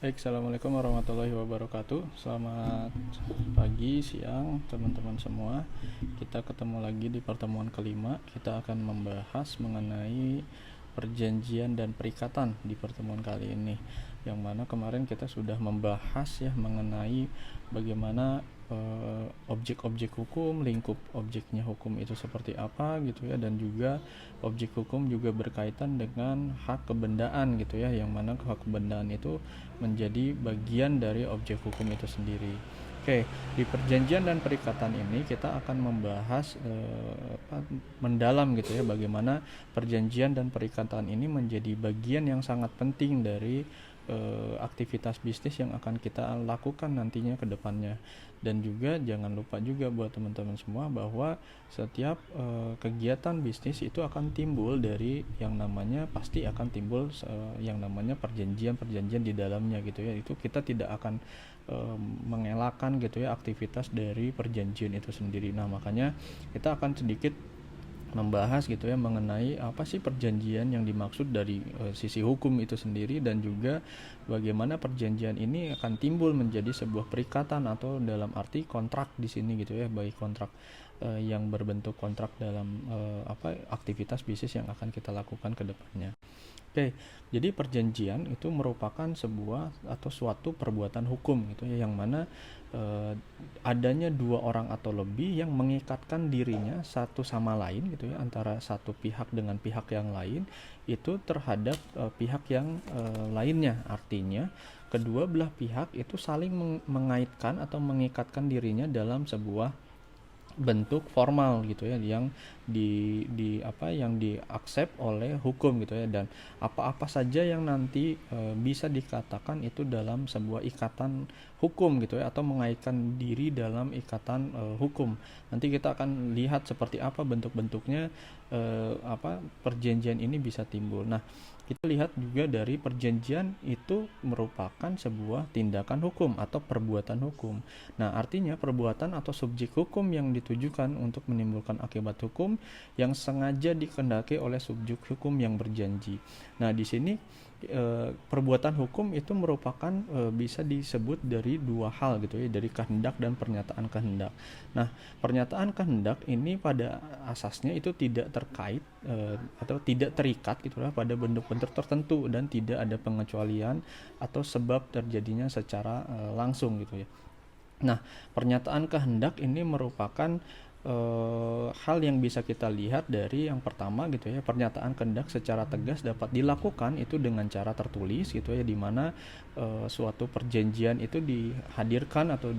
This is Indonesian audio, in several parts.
Baik, Assalamualaikum warahmatullahi wabarakatuh. Selamat pagi, siang, teman-teman semua. Kita ketemu lagi di pertemuan kelima. Kita akan membahas mengenai perjanjian dan perikatan di pertemuan kali ini. Yang mana kemarin kita sudah membahas ya mengenai bagaimana objek-objek hukum, lingkup objeknya hukum itu seperti apa gitu ya, dan juga objek hukum juga berkaitan dengan hak kebendaan gitu ya, yang mana hak kebendaan itu menjadi bagian dari objek hukum itu sendiri. Oke, di perjanjian dan perikatan ini kita akan membahas mendalam gitu ya, bagaimana perjanjian dan perikatan ini menjadi bagian yang sangat penting dari aktivitas bisnis yang akan kita lakukan nantinya ke depannya. Dan juga jangan lupa juga buat teman-teman semua bahwa setiap kegiatan bisnis itu akan timbul dari yang namanya, pasti akan timbul yang namanya perjanjian-perjanjian di dalamnya gitu ya. Itu kita tidak akan mengelakkan gitu ya aktivitas dari perjanjian itu sendiri. Nah, makanya kita akan sedikit membahas gitu ya mengenai apa sih perjanjian yang dimaksud dari sisi hukum itu sendiri, dan juga bagaimana perjanjian ini akan timbul menjadi sebuah perikatan atau dalam arti kontrak di sini gitu ya, baik kontrak yang berbentuk kontrak dalam aktivitas bisnis yang akan kita lakukan ke depannya. Oke, jadi perjanjian itu merupakan sebuah atau suatu perbuatan hukum gitu ya, yang mana adanya dua orang atau lebih yang mengikatkan dirinya satu sama lain gitu ya, antara satu pihak dengan pihak yang lain itu terhadap pihak yang lainnya. Artinya kedua belah pihak itu saling mengaitkan atau mengikatkan dirinya dalam sebuah bentuk formal gitu ya, yang yang diaksep oleh hukum gitu ya, dan apa-apa saja yang nanti bisa dikatakan itu dalam sebuah ikatan hukum gitu ya, atau mengaitkan diri dalam ikatan hukum. Nanti kita akan lihat seperti apa bentuk-bentuknya perjanjian ini bisa timbul. Nah, kita lihat juga dari perjanjian itu merupakan sebuah tindakan hukum atau perbuatan hukum. Nah, artinya perbuatan atau subjek hukum yang ditujukan untuk menimbulkan akibat hukum yang sengaja dikehendaki oleh subjek hukum yang berjanji. Nah, di sini perbuatan hukum itu merupakan bisa disebut dari dua hal gitu ya, dari kehendak dan pernyataan kehendak. Nah, pernyataan kehendak ini pada asasnya itu tidak terkait atau tidak terikat gitu lah pada bentuk-bentuk tertentu, dan tidak ada pengecualian atau sebab terjadinya secara langsung gitu ya. Nah, pernyataan kehendak ini merupakan hal yang bisa kita lihat dari yang pertama gitu ya, pernyataan kehendak secara tegas dapat dilakukan itu dengan cara tertulis gitu ya, di mana suatu perjanjian itu dihadirkan atau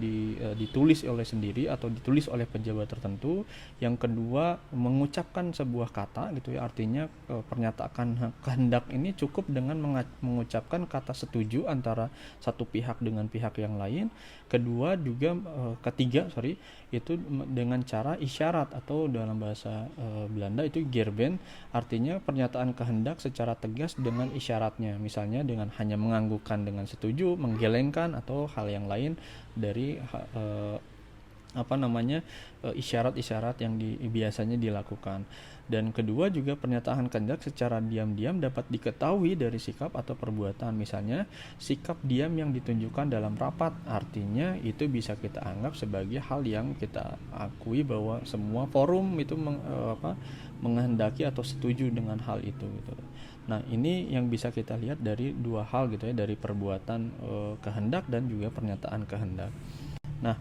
ditulis oleh sendiri atau ditulis oleh pejabat tertentu. Yang kedua, mengucapkan sebuah kata gitu ya, artinya pernyataan kehendak ini cukup dengan mengucapkan kata setuju antara satu pihak dengan pihak yang lain. Kedua juga ketiga itu dengan cara isyarat, atau dalam bahasa Belanda itu gerben, artinya pernyataan kehendak secara tegas dengan isyaratnya, misalnya dengan hanya menganggukkan dengan setuju, menggelengkan, atau hal yang lain dari isyarat-isyarat yang biasanya dilakukan. Dan kedua juga pernyataan kehendak secara diam-diam dapat diketahui dari sikap atau perbuatan, misalnya sikap diam yang ditunjukkan dalam rapat, artinya itu bisa kita anggap sebagai hal yang kita akui bahwa semua forum itu menghendaki atau setuju dengan hal itu gitu. Nah, ini yang bisa kita lihat dari dua hal gitu ya, dari perbuatan kehendak dan juga pernyataan kehendak. Nah,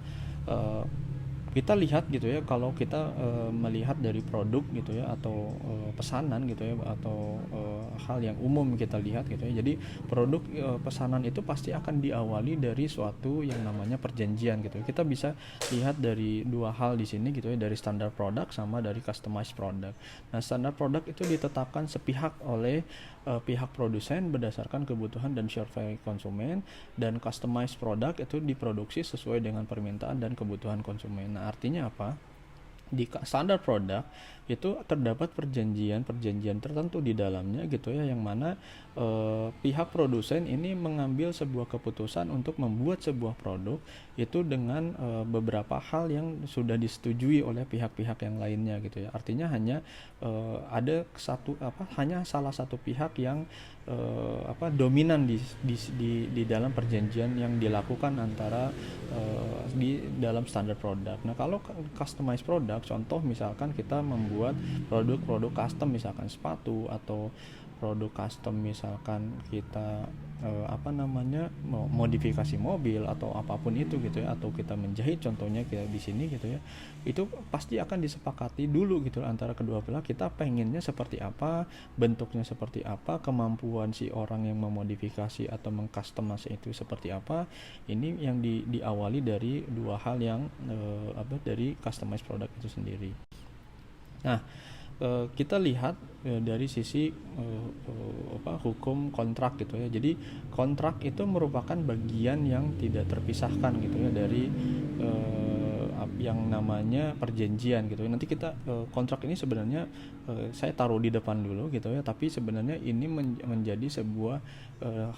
kita lihat gitu ya, kalau kita melihat dari produk gitu ya, atau pesanan gitu ya, atau hal yang umum kita lihat gitu ya. Jadi produk pesanan itu pasti akan diawali dari suatu yang namanya perjanjian gitu. Kita bisa lihat dari dua hal di sini gitu ya, dari standar produk sama dari customized product. Nah, standar produk itu ditetapkan sepihak oleh pihak produsen berdasarkan kebutuhan dan survei konsumen, dan customized product itu diproduksi sesuai dengan permintaan dan kebutuhan konsumen. Nah, artinya apa? Di standar produk itu terdapat perjanjian tertentu di dalamnya gitu ya, yang mana pihak produsen ini mengambil sebuah keputusan untuk membuat sebuah produk itu dengan beberapa hal yang sudah disetujui oleh pihak-pihak yang lainnya gitu ya. Artinya hanya hanya salah satu pihak yang dominan di dalam perjanjian yang dilakukan antara di dalam standar produk. Nah, kalau customized product, contoh misalkan kita membuat produk-produk custom, misalkan sepatu, atau produk custom misalkan kita modifikasi mobil atau apapun itu gitu ya, atau kita menjahit contohnya kayak di sini gitu ya, itu pasti akan disepakati dulu gitu antara kedua belah, kita pengennya seperti apa, bentuknya seperti apa, kemampuan si orang yang memodifikasi atau mengcustomasi itu seperti apa. Ini yang diawali dari dua hal yang dari customized product itu sendiri. Nah, kita lihat dari sisi hukum kontrak gitu ya. Jadi kontrak itu merupakan bagian yang tidak terpisahkan gitu ya dari yang namanya perjanjian gitu. Nanti kita kontrak ini sebenarnya saya taruh di depan dulu gitu ya, tapi sebenarnya ini menjadi sebuah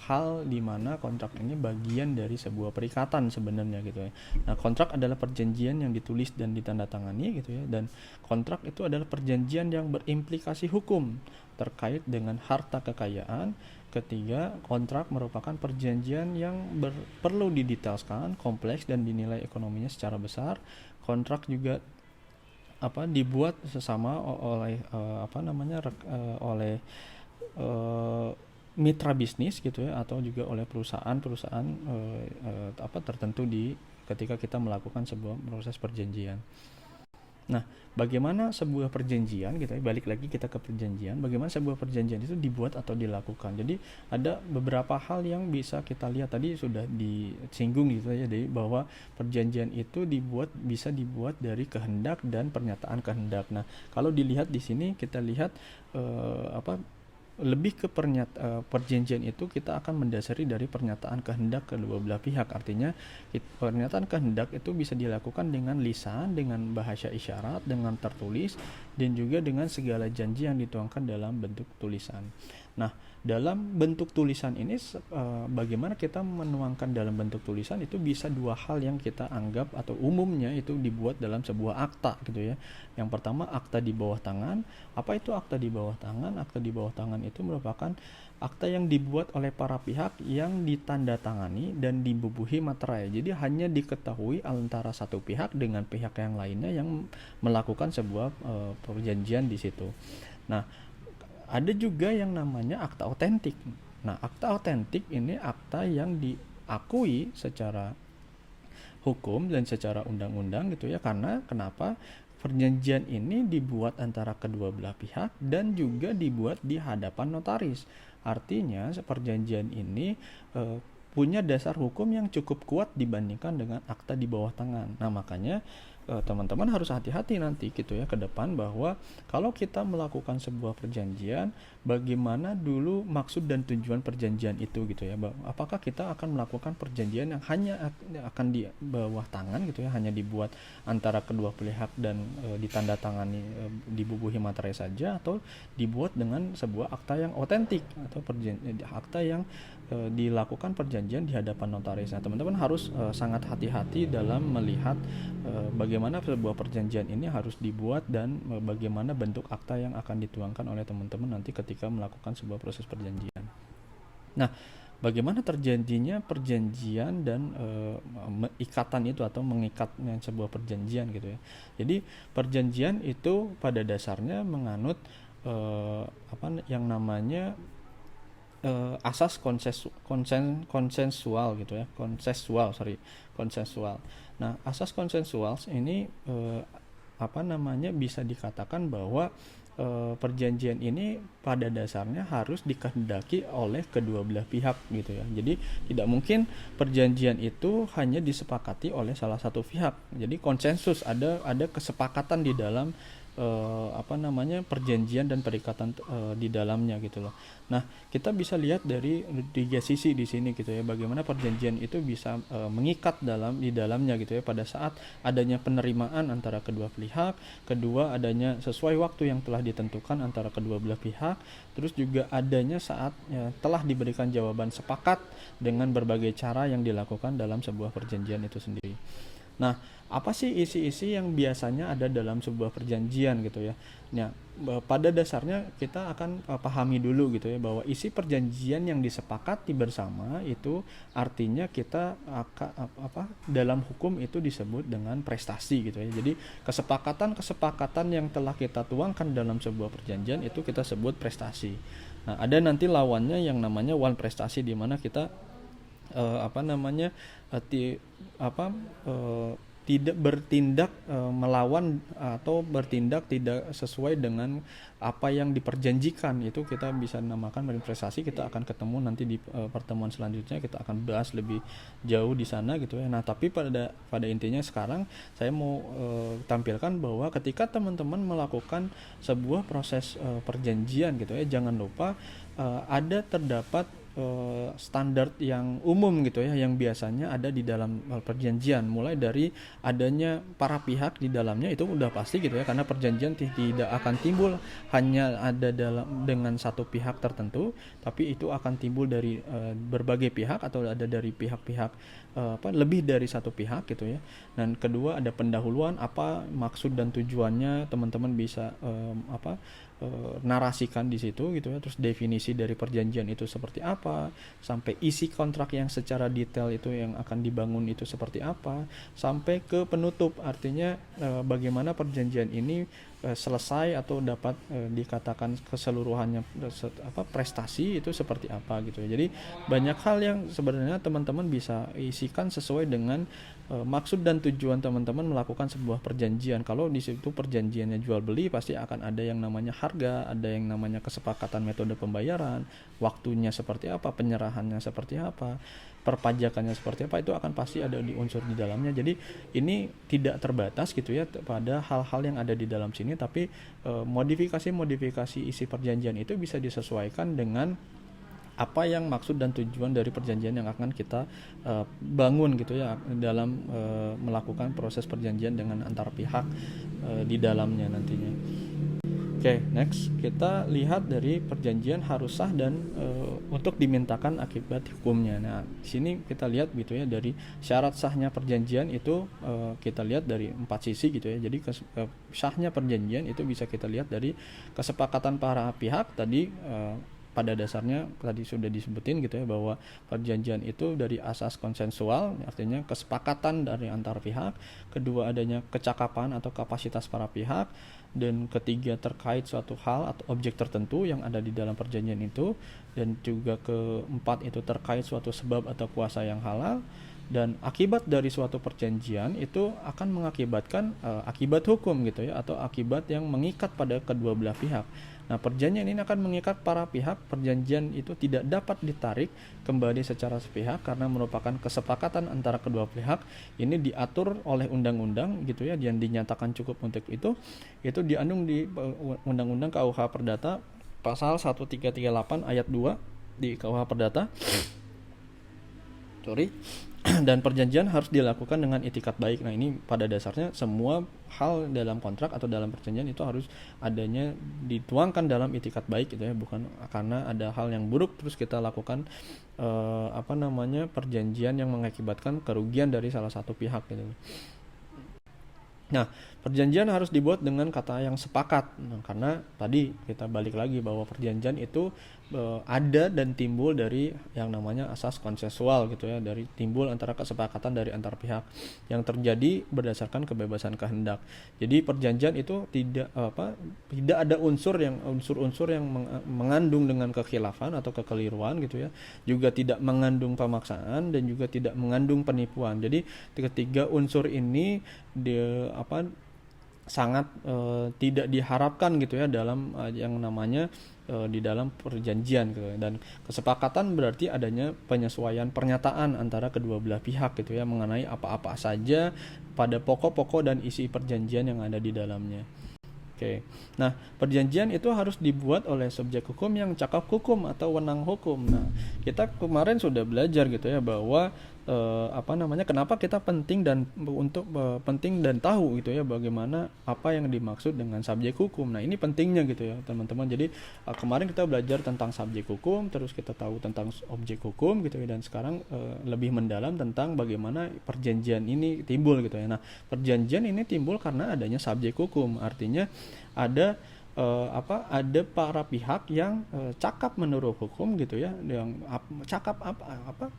hal di mana kontrak ini bagian dari sebuah perikatan sebenarnya gitu ya. Nah, kontrak adalah perjanjian yang ditulis dan ditandatangani gitu ya, dan kontrak itu adalah perjanjian yang berimplikasi hukum terkait dengan harta kekayaan. Ketiga, kontrak merupakan perjanjian yang perlu didetailkan, kompleks, dan dinilai ekonominya secara besar. Kontrak juga dibuat sesama oleh oleh mitra bisnis gitu ya, atau juga oleh perusahaan tertentu ketika kita melakukan sebuah proses perjanjian. Nah, bagaimana sebuah perjanjian gitu ya, balik lagi kita ke perjanjian, bagaimana sebuah perjanjian itu dibuat atau dilakukan. Jadi ada beberapa hal yang bisa kita lihat, tadi sudah disinggung gitu ya, jadi bahwa perjanjian itu bisa dibuat dari kehendak dan pernyataan kehendak. Nah, kalau dilihat di sini kita lihat lebih ke perjanjian itu kita akan mendasari dari pernyataan kehendak kedua belah pihak. Artinya pernyataan kehendak itu bisa dilakukan dengan lisan, dengan bahasa isyarat, dengan tertulis, dan juga dengan segala janji yang dituangkan dalam bentuk tulisan. Nah, dalam bentuk tulisan ini bagaimana kita menuangkan dalam bentuk tulisan itu bisa dua hal yang kita anggap atau umumnya itu dibuat dalam sebuah akta gitu ya. Yang pertama, akta di bawah tangan. Apa itu akta di bawah tangan? Akta di bawah tangan itu merupakan akta yang dibuat oleh para pihak yang ditandatangani dan dibubuhi materai. Jadi hanya diketahui antara satu pihak dengan pihak yang lainnya yang melakukan sebuah perjanjian di situ. Nah, ada juga yang namanya akta otentik. Nah, akta otentik ini akta yang diakui secara hukum dan secara undang-undang gitu ya. Karena kenapa? Perjanjian ini dibuat antara kedua belah pihak dan juga dibuat di hadapan notaris. Artinya perjanjian ini punya dasar hukum yang cukup kuat dibandingkan dengan akta di bawah tangan. Nah, makanya teman-teman harus hati-hati nanti gitu ya ke depan, bahwa kalau kita melakukan sebuah perjanjian, bagaimana dulu maksud dan tujuan perjanjian itu gitu ya. Apakah kita akan melakukan perjanjian yang hanya akan di bawah tangan gitu ya, hanya dibuat antara kedua pihak dan ditandatangani, dibubuhi materai saja, atau dibuat dengan sebuah akta yang otentik atau akta yang dilakukan perjanjian di hadapan notaris. Nah, teman-teman harus sangat hati-hati dalam melihat bagaimana sebuah perjanjian ini harus dibuat dan bagaimana bentuk akta yang akan dituangkan oleh teman-teman nanti ketika melakukan sebuah proses perjanjian. Nah, bagaimana terjadinya perjanjian dan ikatan itu atau mengikatnya sebuah perjanjian gitu ya. Jadi perjanjian itu pada dasarnya menganut yang namanya asas konsensual gitu ya, konsensual. Nah, asas konsensual ini bisa dikatakan bahwa perjanjian ini pada dasarnya harus dikehendaki oleh kedua belah pihak gitu ya. Jadi tidak mungkin perjanjian itu hanya disepakati oleh salah satu pihak. Jadi konsensus, ada kesepakatan di dalam perjanjian dan perikatan di dalamnya gitu loh. Nah, kita bisa lihat dari tiga sisi di sini gitu ya, bagaimana perjanjian itu bisa mengikat di dalamnya gitu ya, pada saat adanya penerimaan antara kedua pihak, kedua adanya sesuai waktu yang telah ditentukan antara kedua belah pihak, terus juga adanya saat telah diberikan jawaban sepakat dengan berbagai cara yang dilakukan dalam sebuah perjanjian itu sendiri. Nah, apa sih isi-isi yang biasanya ada dalam sebuah perjanjian gitu ya? Nah, pada dasarnya kita akan pahami dulu gitu ya, bahwa isi perjanjian yang disepakati bersama itu artinya kita dalam hukum itu disebut dengan prestasi gitu ya. Jadi kesepakatan yang telah kita tuangkan dalam sebuah perjanjian itu kita sebut prestasi. Nah, ada nanti lawannya yang namanya wan prestasi, di mana kita tidak bertindak melawan atau bertindak tidak sesuai dengan apa yang diperjanjikan, itu kita bisa namakan manifestasi. Kita akan ketemu nanti di pertemuan selanjutnya, kita akan bahas lebih jauh di sana gitu ya. Nah, tapi pada intinya sekarang saya mau tampilkan bahwa ketika teman-teman melakukan sebuah proses perjanjian gitu ya, jangan lupa terdapat standar yang umum gitu ya, yang biasanya ada di dalam perjanjian. Mulai dari adanya para pihak di dalamnya, itu udah pasti gitu ya, karena perjanjian tidak akan timbul hanya ada dengan satu pihak tertentu, tapi itu akan timbul dari berbagai pihak, atau ada dari pihak-pihak lebih dari satu pihak gitu ya. Dan kedua, ada pendahuluan, apa maksud dan tujuannya, teman-teman bisa narasikan di situ gitu ya. Terus definisi dari perjanjian itu seperti apa, sampai isi kontrak yang secara detail itu yang akan dibangun itu seperti apa, sampai ke penutup, artinya bagaimana perjanjian ini selesai atau dapat dikatakan keseluruhannya prestasi itu seperti apa gitu ya. Jadi banyak hal yang sebenarnya teman-teman bisa isikan sesuai dengan maksud dan tujuan teman-teman melakukan sebuah perjanjian. Kalau di situ perjanjiannya jual beli, pasti akan ada yang namanya harga, ada yang namanya kesepakatan metode pembayaran, waktunya seperti apa, penyerahannya seperti apa, perpajakannya seperti apa, itu akan pasti ada di unsur di dalamnya. Jadi ini tidak terbatas gitu ya pada hal-hal yang ada di dalam sini, tapi modifikasi isi perjanjian itu bisa disesuaikan dengan apa yang maksud dan tujuan dari perjanjian yang akan kita bangun gitu ya, dalam melakukan proses perjanjian dengan antar pihak di dalamnya nantinya. Oke, next kita lihat dari perjanjian harus sah dan untuk dimintakan akibat hukumnya. Nah, di sini kita lihat gitu ya, dari syarat sahnya perjanjian itu kita lihat dari 4 sisi gitu ya. Jadi sahnya perjanjian itu bisa kita lihat dari kesepakatan para pihak tadi. Pada dasarnya tadi sudah disebutin gitu ya, bahwa perjanjian itu dari asas konsensual, artinya kesepakatan dari antar pihak. Kedua, adanya kecakapan atau kapasitas para pihak. Dan ketiga, terkait suatu hal atau objek tertentu yang ada di dalam perjanjian itu. Dan juga keempat, itu terkait suatu sebab atau kuasa yang halal. Dan akibat dari suatu perjanjian itu akan mengakibatkan akibat hukum gitu ya, atau akibat yang mengikat pada kedua belah pihak. Nah, perjanjian ini akan mengikat para pihak. Perjanjian itu tidak dapat ditarik kembali secara sepihak karena merupakan kesepakatan antara kedua pihak. Ini diatur oleh undang-undang gitu ya, yang dinyatakan cukup untuk itu diandung di Undang-Undang KUH Perdata pasal 1338 ayat 2 di KUH Perdata. Dan perjanjian harus dilakukan dengan itikat baik. Nah, ini pada dasarnya semua hal dalam kontrak atau dalam perjanjian itu harus adanya dituangkan dalam itikat baik gitu ya, bukan karena ada hal yang buruk terus kita lakukan perjanjian yang mengakibatkan kerugian dari salah satu pihak gitu. Nah, perjanjian harus dibuat dengan kata yang sepakat. Nah, karena tadi kita balik lagi bahwa perjanjian itu ada dan timbul dari yang namanya asas konsensual gitu ya, dari timbul antara kesepakatan dari antar pihak yang terjadi berdasarkan kebebasan kehendak. Jadi perjanjian itu tidak ada unsur yang mengandung dengan kekhilafan atau kekeliruan gitu ya. Juga tidak mengandung pemaksaan dan juga tidak mengandung penipuan. Jadi ketiga unsur ini sangat tidak diharapkan gitu ya dalam yang namanya di dalam perjanjian gitu. Dan kesepakatan berarti adanya penyesuaian pernyataan antara kedua belah pihak gitu ya, mengenai apa-apa saja pada pokok-pokok dan isi perjanjian yang ada di dalamnya. Oke. Nah, perjanjian itu harus dibuat oleh subjek hukum yang cakap hukum atau wenang hukum. Nah, kita kemarin sudah belajar gitu ya bahwa kenapa kita penting dan tahu gitu ya bagaimana apa yang dimaksud dengan subjek hukum. Nah, ini pentingnya gitu ya, teman-teman. Jadi, kemarin kita belajar tentang subjek hukum, terus kita tahu tentang objek hukum gitu ya, dan sekarang lebih mendalam tentang bagaimana perjanjian ini timbul gitu ya. Nah, perjanjian ini timbul karena adanya subjek hukum. Artinya ada ada para pihak yang cakap menurut hukum gitu ya, yang cakap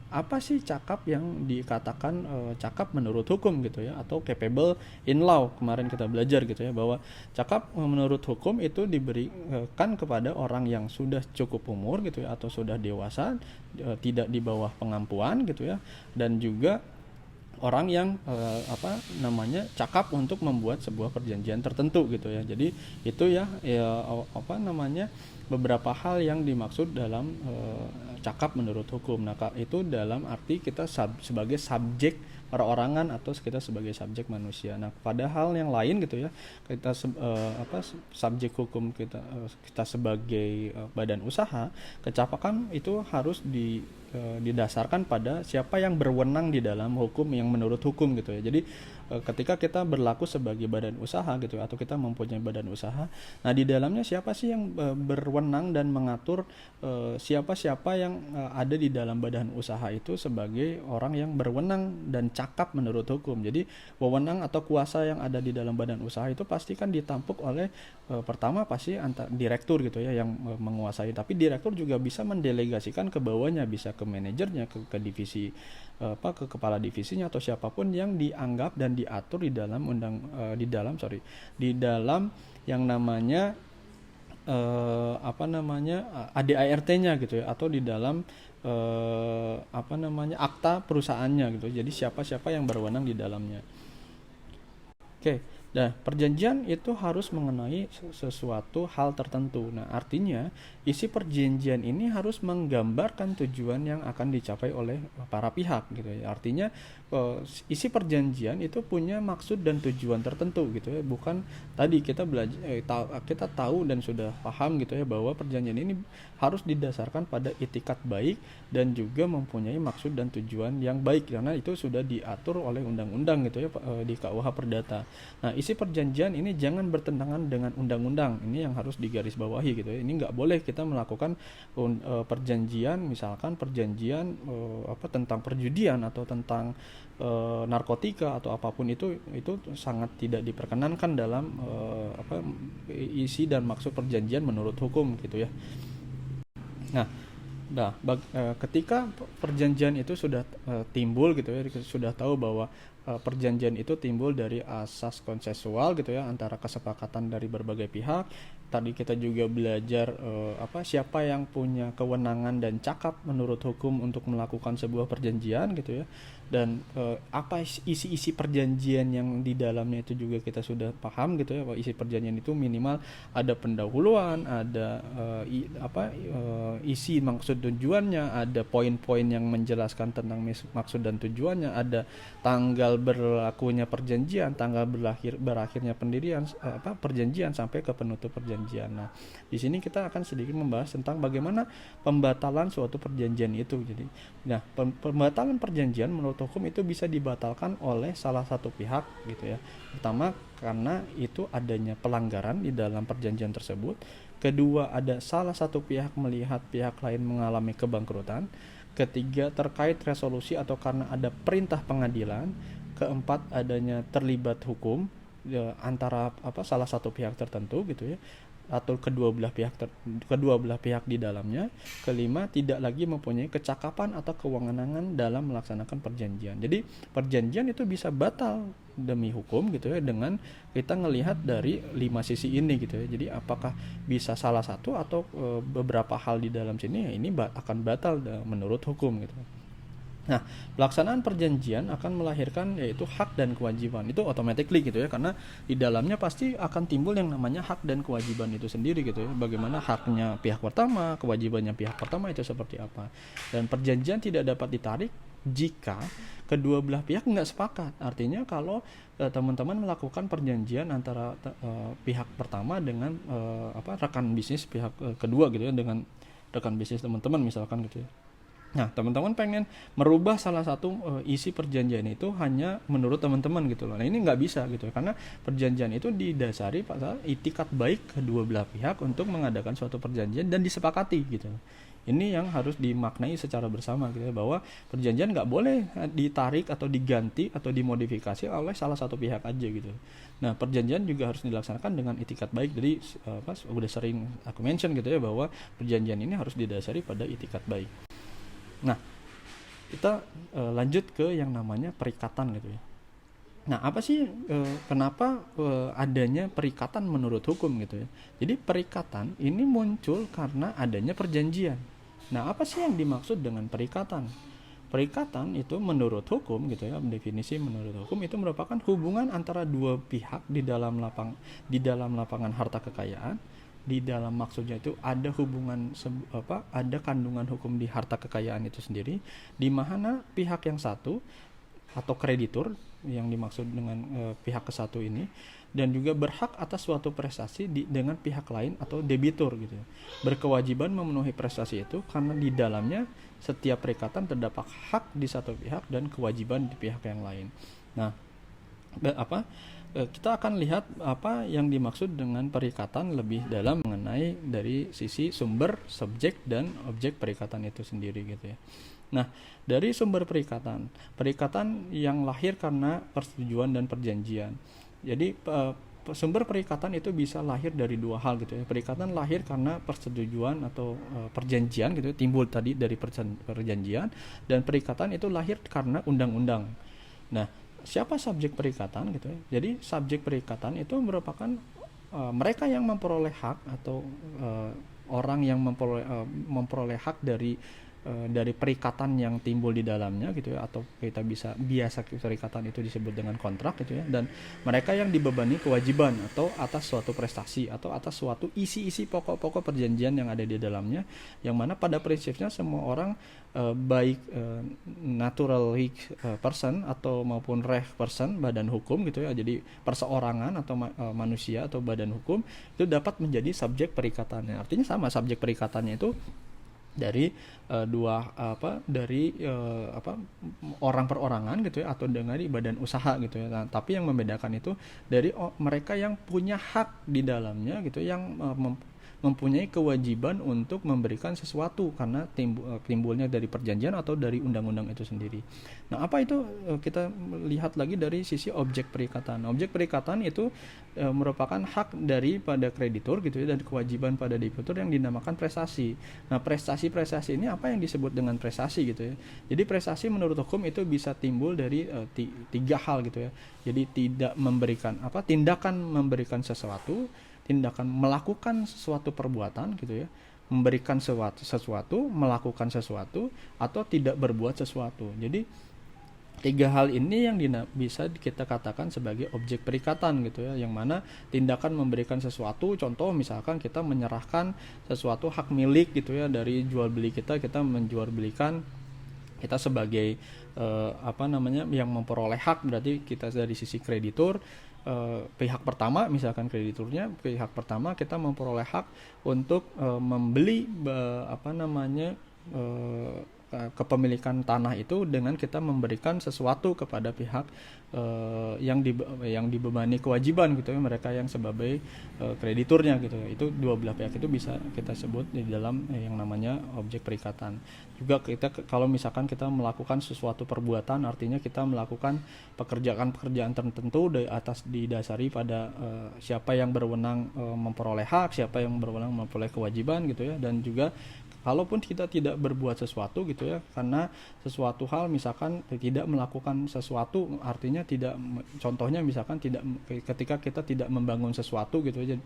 apa sih cakap yang dikatakan cakap menurut hukum gitu ya, atau capable in law. Kemarin kita belajar gitu ya bahwa cakap menurut hukum itu diberikan kepada orang yang sudah cukup umur gitu ya, atau sudah dewasa, tidak di bawah pengampuan gitu ya, dan juga orang yang cakap untuk membuat sebuah perjanjian tertentu gitu ya. Jadi itu beberapa hal yang dimaksud dalam cakap menurut hukum. Nah, itu dalam arti kita sebagai subjek perorangan atau kita sebagai subjek manusia. Nah, pada hal yang lain gitu ya, kita subjek hukum kita sebagai badan usaha, kecapakan itu harus didasarkan pada siapa yang berwenang di dalam hukum yang menurut hukum gitu ya. Jadi ketika kita berlaku sebagai badan usaha gitu atau kita mempunyai badan usaha, nah di dalamnya siapa sih yang berwenang dan mengatur siapa-siapa yang ada di dalam badan usaha itu sebagai orang yang berwenang dan cakap menurut hukum. Jadi wewenang atau kuasa yang ada di dalam badan usaha itu pasti kan ditampuk oleh pertama pasti direktur gitu ya yang menguasai, tapi direktur juga bisa mendelegasikan ke bawahnya, bisa ke manajernya, ke divisi ke kepala divisinya atau siapapun yang dianggap dan diatur di dalam di dalam yang namanya ADART-nya gitu ya, atau di dalam akta perusahaannya gitu. Jadi siapa-siapa yang berwenang di dalamnya. Oke. Nah, perjanjian itu harus mengenai sesuatu hal tertentu. Nah, artinya isi perjanjian ini harus menggambarkan tujuan yang akan dicapai oleh para pihak gitu ya. Artinya isi perjanjian itu punya maksud dan tujuan tertentu gitu ya. Bukan tadi kita kita tahu dan sudah paham gitu ya bahwa perjanjian ini harus didasarkan pada itikat baik dan juga mempunyai maksud dan tujuan yang baik, karena itu sudah diatur oleh undang-undang gitu ya di KUH Perdata. Nah, isi perjanjian ini jangan bertentangan dengan undang-undang. Ini yang harus digarisbawahi gitu ya. Ini nggak boleh kita melakukan perjanjian, misalkan perjanjian tentang perjudian atau tentang narkotika atau apapun itu sangat tidak diperkenankan dalam isi dan maksud perjanjian menurut hukum gitu ya. Nah, ketika perjanjian itu sudah timbul gitu ya, sudah tahu bahwa perjanjian itu timbul dari asas konsensual gitu ya, antara kesepakatan dari berbagai pihak. Tadi kita juga belajar siapa yang punya kewenangan dan cakap menurut hukum untuk melakukan sebuah perjanjian gitu ya. Dan apa isi perjanjian yang di dalamnya itu juga kita sudah paham gitu ya, bahwa isi perjanjian itu minimal ada pendahuluan, ada isi maksud tujuannya, ada poin-poin yang menjelaskan tentang maksud dan tujuannya, ada tanggal berlakunya perjanjian, tanggal berakhirnya perjanjian sampai ke penutup perjanjian. Nah, di sini kita akan sedikit membahas tentang bagaimana pembatalan suatu perjanjian itu. Jadi, pembatalan perjanjian menurut hukum itu bisa dibatalkan oleh salah satu pihak gitu ya. Pertama, karena itu adanya pelanggaran di dalam perjanjian tersebut. Kedua, ada salah satu pihak melihat pihak lain mengalami kebangkrutan. Ketiga, terkait resolusi atau karena ada perintah pengadilan. Keempat, adanya terlibat hukum antara salah satu pihak tertentu gitu ya, atau kedua belah pihak di dalamnya. Kelima, tidak lagi mempunyai kecakapan atau kewenangan dalam melaksanakan perjanjian. Jadi perjanjian itu bisa batal demi hukum gitu ya, dengan kita ngelihat dari 5 sisi ini gitu ya. Jadi apakah bisa salah satu atau beberapa hal di dalam sini ya, ini akan batal menurut hukum gitu. Nah, pelaksanaan perjanjian akan melahirkan yaitu hak dan kewajiban. Itu automatically gitu ya, karena di dalamnya pasti akan timbul yang namanya hak dan kewajiban itu sendiri gitu ya. Bagaimana haknya pihak pertama, kewajibannya pihak pertama itu seperti apa. Dan perjanjian tidak dapat ditarik jika kedua belah pihak nggak sepakat. Artinya kalau teman-teman melakukan perjanjian antara pihak pertama dengan rekan bisnis pihak kedua gitu ya, dengan rekan bisnis teman-teman misalkan gitu ya. Nah, teman-teman pengen merubah salah satu isi perjanjian itu hanya menurut teman-teman gitu loh. Nah, ini nggak bisa gitu ya, karena perjanjian itu didasari pada itikat baik kedua belah pihak untuk mengadakan suatu perjanjian dan disepakati gitu. Ini yang harus dimaknai secara bersama gitu ya, bahwa perjanjian nggak boleh ditarik atau diganti atau dimodifikasi oleh salah satu pihak aja gitu. Nah, perjanjian juga harus dilaksanakan dengan itikat baik. Jadi udah sering aku mention gitu ya, bahwa perjanjian ini harus didasari pada itikat baik. Nah, kita lanjut ke yang namanya perikatan gitu ya. Nah, apa sih kenapa adanya perikatan menurut hukum gitu ya? Jadi perikatan ini muncul karena adanya perjanjian. Nah, apa sih yang dimaksud dengan perikatan? Perikatan itu menurut hukum gitu ya, definisi menurut hukum itu merupakan hubungan antara dua pihak di dalam lapangan harta kekayaan. Di dalam maksudnya itu ada hubungan ada kandungan hukum di harta kekayaan itu sendiri, di mana pihak yang satu atau kreditur yang dimaksud dengan pihak ke satu ini, dan juga berhak atas suatu prestasi dengan pihak lain atau debitur gitu, berkewajiban memenuhi prestasi itu karena di dalamnya setiap perikatan terdapat hak di satu pihak dan kewajiban di pihak yang lain. Nah, kita akan lihat apa yang dimaksud dengan perikatan lebih dalam mengenai dari sisi sumber, subjek, dan objek perikatan itu sendiri gitu ya. Nah, dari sumber perikatan yang lahir karena persetujuan dan perjanjian. Jadi sumber perikatan itu bisa lahir dari dua hal gitu ya. Perikatan lahir karena persetujuan atau perjanjian gitu ya, timbul tadi dari perjanjian, dan perikatan itu lahir karena undang-undang. Nah, siapa subjek perikatan gitu ya? Jadi subjek perikatan itu merupakan mereka yang memperoleh hak atau orang yang memperoleh hak dari perikatan yang timbul di dalamnya gitu ya, atau kita biasa perikatan itu disebut dengan kontrak gitu ya, dan mereka yang dibebani kewajiban atau atas suatu prestasi atau atas suatu isi-isi pokok-pokok perjanjian yang ada di dalamnya, yang mana pada prinsipnya semua orang baik natural person atau maupun reh person, badan hukum gitu ya, jadi perseorangan atau manusia atau badan hukum itu dapat menjadi subjek perikatannya. Artinya sama, subjek perikatannya itu dari orang perorangan gitu ya, atau dari badan usaha gitu ya. Nah, tapi yang membedakan itu dari mereka yang punya hak di dalamnya gitu, yang mempunyai kewajiban untuk memberikan sesuatu karena timbulnya dari perjanjian atau dari undang-undang itu sendiri. Nah, apa itu? Kita lihat lagi dari sisi objek perikatan. Objek perikatan itu merupakan hak daripada kreditur gitu ya, dan kewajiban pada debitur yang dinamakan prestasi. Nah, prestasi ini apa yang disebut dengan prestasi gitu ya. Jadi prestasi menurut hukum itu bisa timbul dari tiga hal gitu ya. Jadi tindakan memberikan sesuatu, tindakan melakukan sesuatu perbuatan gitu ya, memberikan sesuatu, melakukan sesuatu, atau tidak berbuat sesuatu. Jadi tiga hal ini yang bisa kita katakan sebagai objek perikatan gitu ya, yang mana tindakan memberikan sesuatu, contoh misalkan kita menyerahkan sesuatu hak milik gitu ya, dari jual beli kita menjual belikan, kita sebagai yang memperoleh hak, berarti kita dari sisi kreditur, pihak pertama misalkan krediturnya, pihak pertama kita memperoleh hak untuk membeli kepemilikan tanah itu dengan kita memberikan sesuatu kepada pihak yang dibebani kewajiban gitu ya, mereka yang sebagai krediturnya gitu ya. Itu dua belah pihak itu bisa kita sebut di dalam yang namanya objek perikatan. Juga kita kalau misalkan kita melakukan sesuatu perbuatan, artinya kita melakukan pekerjaan tertentu didasari pada siapa yang berwenang memperoleh hak, siapa yang berwenang memperoleh kewajiban gitu ya. Dan juga kalaupun kita tidak berbuat sesuatu gitu ya, karena sesuatu hal misalkan tidak melakukan sesuatu, artinya contohnya misalkan ketika kita tidak membangun sesuatu gitu ya,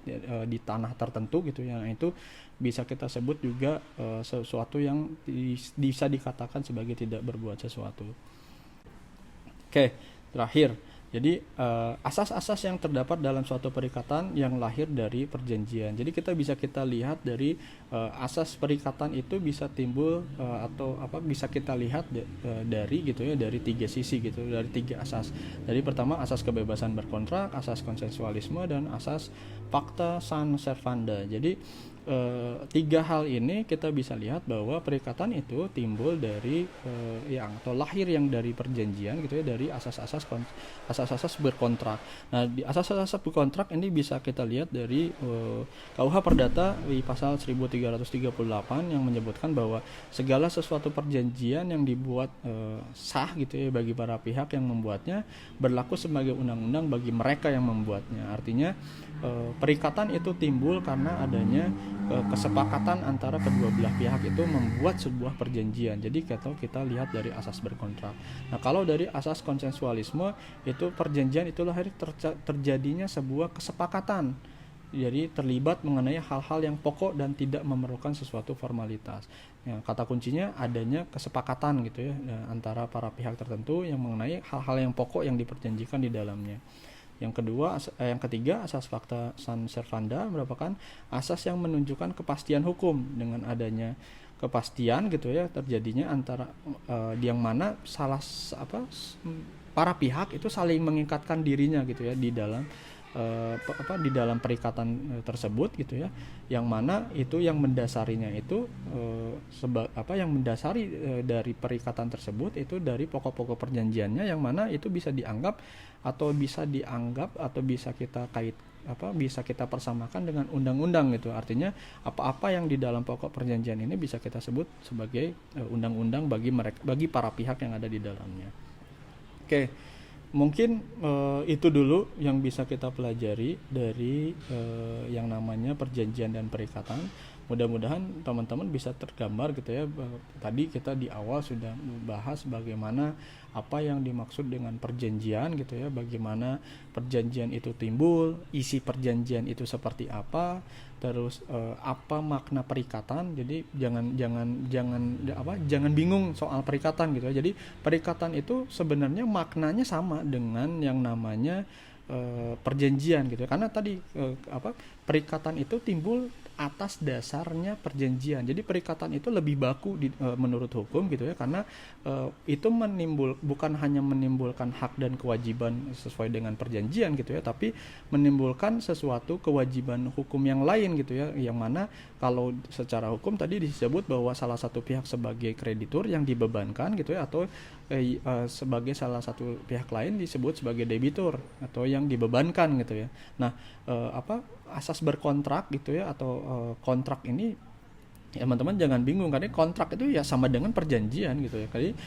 di tanah tertentu gitu ya, itu bisa kita sebut juga sesuatu yang bisa dikatakan sebagai tidak berbuat sesuatu. Oke, terakhir Jadi asas-asas yang terdapat dalam suatu perikatan yang lahir dari perjanjian. Jadi kita lihat dari asas perikatan itu bisa timbul atau bisa kita lihat dari gitu ya, dari 3 sisi gitu, dari 3 asas. Dari pertama asas kebebasan berkontrak, asas konsensualisme, dan asas pacta sunt servanda. Jadi 3 hal ini kita bisa lihat bahwa perikatan itu timbul dari atau lahir yang dari perjanjian gitu ya, dari asas-asas berkontrak. Nah, di asas-asas berkontrak ini bisa kita lihat dari KUH Perdata di pasal 1338 yang menyebutkan bahwa segala sesuatu perjanjian yang dibuat sah gitu ya bagi para pihak yang membuatnya berlaku sebagai undang-undang bagi mereka yang membuatnya. Artinya perikatan itu timbul karena adanya kesepakatan antara kedua belah pihak itu membuat sebuah perjanjian. Jadi kita lihat dari asas berkontrak. Nah, kalau dari asas konsensualisme itu perjanjian itu lahir terjadinya sebuah kesepakatan. Jadi terlibat mengenai hal-hal yang pokok dan tidak memerlukan sesuatu formalitas. Ya, kata kuncinya adanya kesepakatan gitu ya antara para pihak tertentu yang mengenai hal-hal yang pokok yang diperjanjikan di dalamnya. Yang ketiga, asas pacta sunt servanda merupakan asas yang menunjukkan kepastian hukum. Dengan adanya kepastian gitu ya terjadinya antara yang mana para pihak itu saling mengikatkan dirinya gitu ya di dalam di dalam perikatan tersebut gitu ya, yang mana itu yang mendasarinya itu yang mendasari dari perikatan tersebut itu dari pokok-pokok perjanjiannya, yang mana itu bisa dianggap atau bisa kita persamakan dengan undang-undang gitu. Artinya apa-apa yang di dalam pokok perjanjian ini bisa kita sebut sebagai undang-undang bagi para pihak yang ada di dalamnya. Oke. Mungkin itu dulu yang bisa kita pelajari dari yang namanya perjanjian dan perikatan. Mudah-mudahan teman-teman bisa tergambar gitu ya. Tadi kita di awal sudah membahas bagaimana apa yang dimaksud dengan perjanjian gitu ya, bagaimana perjanjian itu timbul, isi perjanjian itu seperti apa, terus apa makna perikatan. Jadi jangan bingung soal perikatan gitu ya. Jadi perikatan itu sebenarnya maknanya sama dengan yang namanya perjanjian gitu ya. Karena tadi perikatan itu timbul atas dasarnya perjanjian. Jadi perikatan itu lebih baku menurut hukum gitu ya, karena itu bukan hanya menimbulkan hak dan kewajiban sesuai dengan perjanjian gitu ya, tapi menimbulkan sesuatu kewajiban hukum yang lain gitu ya, yang mana kalau secara hukum tadi disebut bahwa salah satu pihak sebagai kreditur yang dibebankan gitu ya, atau sebagai salah satu pihak lain disebut sebagai debitur atau yang dibebankan gitu ya. Nah, asas berkontrak gitu ya, atau kontrak ini ya, teman-teman jangan bingung, karena kontrak itu ya sama dengan perjanjian gitu ya. Jadi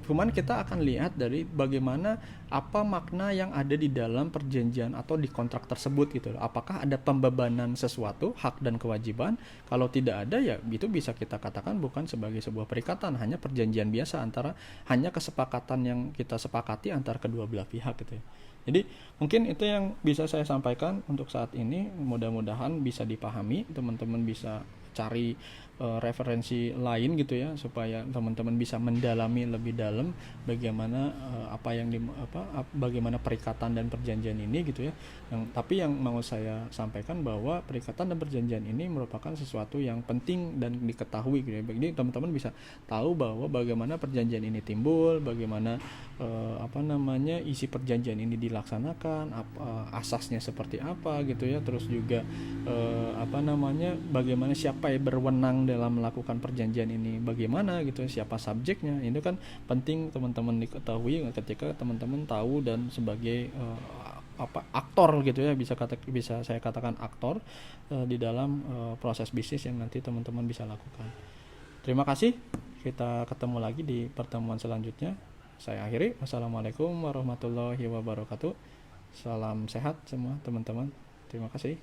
cuman kita akan lihat dari bagaimana apa makna yang ada di dalam perjanjian atau di kontrak tersebut gitu. Apakah ada pembebanan sesuatu, hak dan kewajiban? Kalau tidak ada ya itu bisa kita katakan bukan sebagai sebuah perikatan, hanya perjanjian biasa hanya kesepakatan yang kita sepakati antar kedua belah pihak gitu ya. Jadi mungkin itu yang bisa saya sampaikan untuk saat ini. Mudah-mudahan bisa dipahami, teman-teman bisa cari referensi lain gitu ya, supaya teman-teman bisa mendalami lebih dalam bagaimana bagaimana perikatan dan perjanjian ini gitu ya. Tapi yang mau saya sampaikan bahwa perikatan dan perjanjian ini merupakan sesuatu yang penting dan diketahui gitu ya. Jadi teman-teman bisa tahu bahwa bagaimana perjanjian ini timbul, bagaimana isi perjanjian ini dilaksanakan, asasnya seperti apa gitu ya. Terus juga bagaimana siapa yang berwenang dalam melakukan perjanjian ini, bagaimana gitu, siapa subjeknya. Itu kan penting teman-teman diketahui ketika teman-teman tahu dan sebagai aktor gitu ya, bisa saya katakan aktor di dalam proses bisnis yang nanti teman-teman bisa lakukan. Terima kasih, kita ketemu lagi di pertemuan selanjutnya. Saya akhiri, wassalamualaikum warahmatullahi wabarakatuh. Salam sehat semua teman-teman, terima kasih.